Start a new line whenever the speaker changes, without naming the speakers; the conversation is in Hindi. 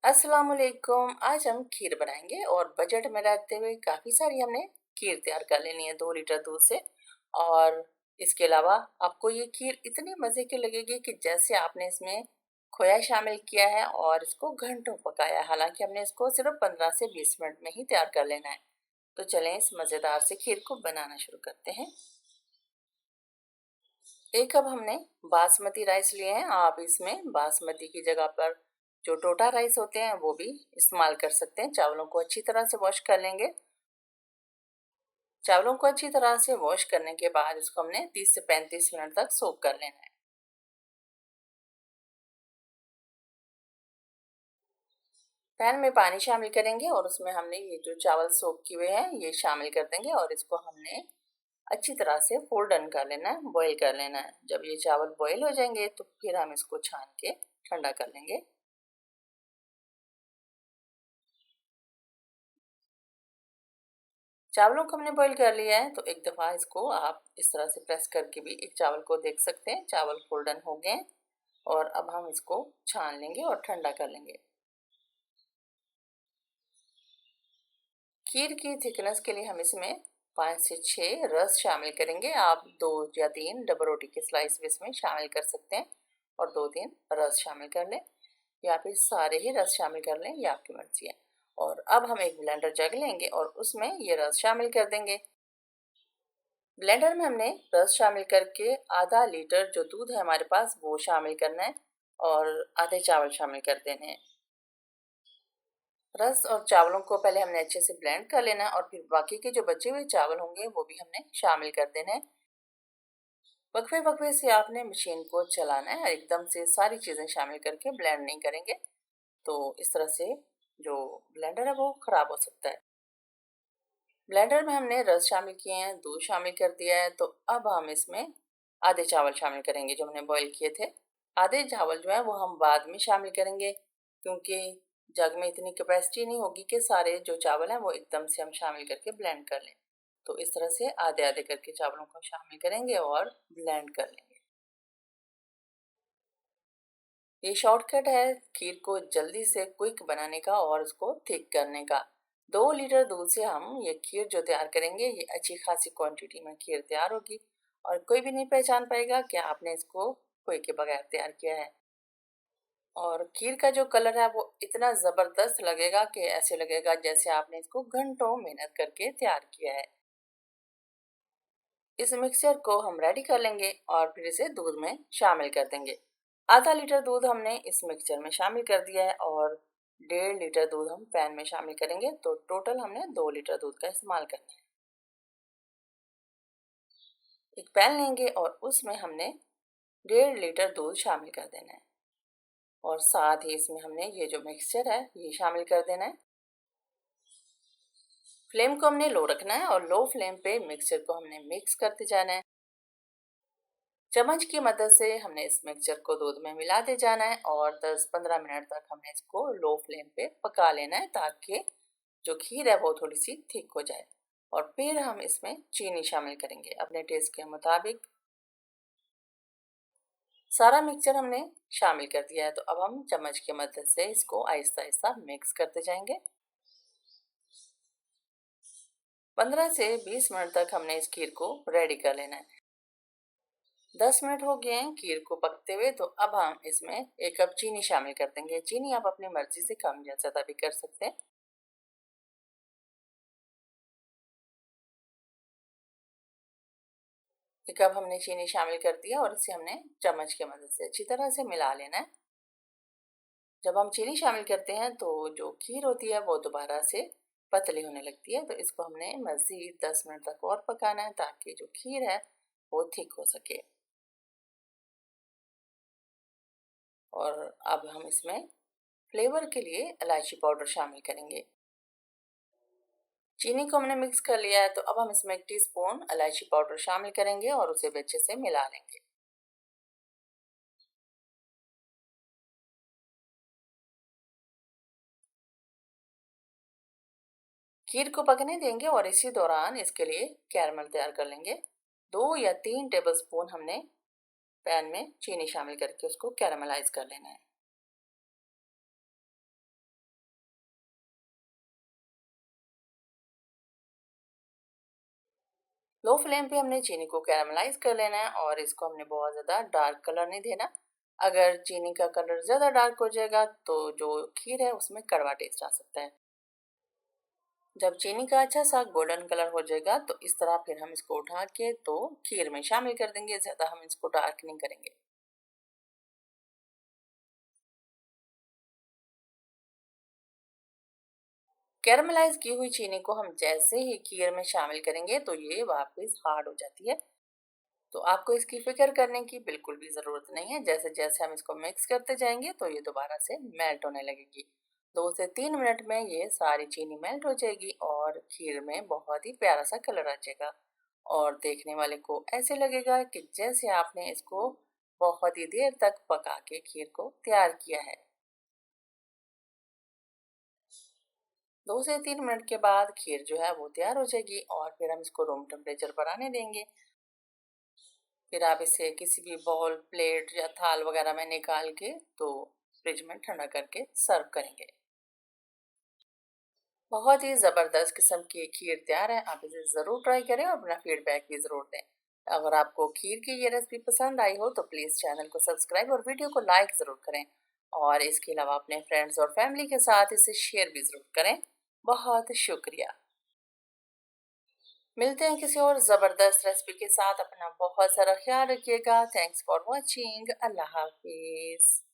अस्सलाम वालेकुम। आज हम खीर बनाएंगे और बजट में रहते हुए काफ़ी सारी हमने खीर तैयार कर लेनी है 2 लीटर दूध से। और इसके अलावा आपको ये खीर इतनी मज़े की लगेगी कि जैसे आपने इसमें खोया शामिल किया है और इसको घंटों पकाया है। हालांकि हमने इसको सिर्फ 15 से 20 मिनट में ही तैयार कर लेना है। तो चलें इस मज़ेदार से खीर को बनाना शुरू करते हैं। 1 कप हमने बासमती राइस लिए हैं। आप इसमें बासमती की जगह पर जो टोटा राइस होते हैं वो भी इस्तेमाल कर सकते हैं। चावलों को अच्छी तरह से वॉश कर लेंगे। चावलों को अच्छी तरह से वॉश करने के बाद इसको हमने 30 से 35 मिनट तक सोक कर लेना है। पैन में पानी शामिल करेंगे और उसमें हमने ये जो चावल सोक किए हुए हैं ये शामिल कर देंगे और इसको हमने अच्छी तरह से फोल्डन कर लेना है, बॉईल कर लेना है। जब ये चावल बॉईल हो जाएंगे तो फिर हम इसको छान के ठंडा कर लेंगे। चावलों को हमने बॉईल कर लिया है तो एक दफ़ा इसको आप इस तरह से प्रेस करके भी एक चावल को देख सकते हैं। चावल फोल्डन हो गए हैं और अब हम इसको छान लेंगे और ठंडा कर लेंगे। खीर की थिकनेस के लिए हम इसमें 5 से 6 रस शामिल करेंगे। आप 2 या 3 डबल रोटी के स्लाइस भी इसमें शामिल कर सकते हैं और 2-3 रस शामिल कर लें या फिर सारे ही रस शामिल कर लें, ये आपकी मर्जी है। और अब हम एक ब्लेंडर जग लेंगे और उसमें ये रस शामिल कर देंगे। ब्लेंडर में हमने रस शामिल करके आधा लीटर जो दूध है हमारे पास वो शामिल करना है और आधे चावल शामिल कर देने हैं। रस और चावलों को पहले हमने अच्छे से ब्लेंड कर लेना है और फिर बाकी के जो बचे हुए चावल होंगे वो भी हमने शामिल कर देने हैं। वक्फे वक्फे से आपने मशीन को चलाना है, एकदम से सारी चीज़ें शामिल करके ब्लेंड नहीं करेंगे तो इस तरह से जो ब्लेंडर है वो ख़राब हो सकता है। ब्लेंडर में हमने रस शामिल किए हैं, दूध शामिल कर दिया है, तो अब हम इसमें आधे चावल शामिल करेंगे जो हमने बॉईल किए थे। आधे चावल जो है वो हम बाद में शामिल करेंगे क्योंकि जग में इतनी कैपेसिटी नहीं होगी कि सारे जो चावल हैं वो एकदम से हम शामिल करके ब्लेंड कर लें। तो इस तरह से आधे आधे करके चावलों को शामिल करेंगे और ब्लेंड कर लेंगे। ये शॉर्टकट है खीर को जल्दी से क्विक बनाने का और उसको थिक करने का। 2 लीटर दूध से हम ये खीर जो तैयार करेंगे ये अच्छी खासी क्वांटिटी में खीर तैयार होगी और कोई भी नहीं पहचान पाएगा कि आपने इसको खोए के बगैर तैयार किया है। और खीर का जो कलर है वो इतना ज़बरदस्त लगेगा कि ऐसे लगेगा जैसे आपने इसको घंटों मेहनत करके तैयार किया है। इस मिक्सचर को हम रेडी कर लेंगे और फिर इसे दूध में शामिल कर देंगे। आधा लीटर दूध हमने इस मिक्सचर में शामिल कर दिया है और 1.5 लीटर दूध हम पैन में शामिल करेंगे तो टोटल हमने 2 लीटर दूध का इस्तेमाल करना है। एक पैन लेंगे और उसमें हमने 1.5 लीटर दूध शामिल कर देना है और साथ ही इसमें हमने ये जो मिक्सचर है ये शामिल कर देना है। फ्लेम को हमने लो रखना है और लो फ्लेम पे मिक्सचर को हमने मिक्स करते जाना है। चम्मच की मदद से हमने इस मिक्सचर को दूध में मिलाते जाना है और 10-15 मिनट तक हमने इसको लो फ्लेम पे पका लेना है ताकि जो खीर है वो थोड़ी सी थिक हो जाए। और फिर हम इसमें चीनी शामिल करेंगे अपने टेस्ट के मुताबिक। सारा मिक्सचर हमने शामिल कर दिया है तो अब हम चम्मच की मदद से इसको आहिस्ता आहिस्ता मिक्स करते जाएंगे। 15 से 20 मिनट तक हमने इस खीर को रेडी कर लेना है। 10 मिनट हो गए हैं खीर को पकते हुए तो अब हम इसमें 1 कप चीनी शामिल कर देंगे। चीनी आप अपनी मर्जी से कम या ज़्यादा भी कर सकते हैं। 1 कप हमने चीनी शामिल कर दिया और इसे हमने चम्मच की मदद से अच्छी तरह से मिला लेना है। जब हम चीनी शामिल करते हैं तो जो खीर होती है वो दोबारा से पतली होने लगती है तो इसको हमने मज़ीद 10 मिनट तक और पकाना है ताकि जो खीर है वो थिक हो सके। और अब हम इसमें फ्लेवर के लिए इलायची पाउडर शामिल करेंगे। चीनी को हमने मिक्स कर लिया है तो अब हम इसमें 1 टीस्पून इलायची पाउडर शामिल करेंगे और उसे भी अच्छे से मिला लेंगे। खीर को पकने देंगे और इसी दौरान इसके लिए कैरमल तैयार कर लेंगे। 2 या 3 टेबलस्पून हमने पैन में चीनी शामिल करके उसको कैरमलाइज कर लेना है। लो फ्लेम पे हमने चीनी को कैरामलाइज़ कर लेना है और इसको हमने बहुत ज़्यादा डार्क कलर नहीं देना। अगर चीनी का कलर ज़्यादा डार्क हो जाएगा तो जो खीर है उसमें कड़वा टेस्ट आ सकता है। जब चीनी का अच्छा सा गोल्डन कलर हो जाएगा तो इस तरह फिर हम इसको उठा के तो खीर में शामिल कर देंगे, ज़्यादा हम इसको डार्क नहीं करेंगे। कैरामलाइज़ की हुई चीनी को हम जैसे ही खीर में शामिल करेंगे तो ये वापस हार्ड हो जाती है। तो आपको इसकी फ़िक्र करने की बिल्कुल भी ज़रूरत नहीं है। जैसे-जैसे हम इसको मिक्स करते जाएँगे तो ये दोबारा से मेल्ट होने लगेगी। 2 से 3 मिनट में ये सारी चीनी मेल्ट हो जाएगी और खीर में बहुत ही प्यारा-सा कलर आ जाएगा। और देखने वाले को ऐसे लगेगा कि जैसे आपने इसको बहुत ही देर तक पका के खीर को तैयार किया है। 2 से 3 मिनट के बाद खीर जो है वो तैयार हो जाएगी और फिर हम इसको रूम टेम्परेचर पर आने देंगे। फिर आप इसे किसी भी बाउल, प्लेट या थाल वगैरह में निकाल के तो फ्रिज में ठंडा करके सर्व करेंगे। बहुत ही ज़बरदस्त किस्म की खीर तैयार है। आप इसे ज़रूर ट्राई करें और अपना फीडबैक भी ज़रूर दें। अगर आपको खीर की ये रेसिपी पसंद आई हो तो प्लीज़ चैनल को सब्सक्राइब और वीडियो को लाइक ज़रूर करें। और इसके अलावा अपने फ्रेंड्स और फैमिली के साथ इसे शेयर भी ज़रूर करें। बहुत शुक्रिया। मिलते हैं किसी और ज़बरदस्त रेसिपी के साथ। अपना बहुत सारा ख्याल रखिएगा। Thanks for watching. अल्लाह हाफिज़।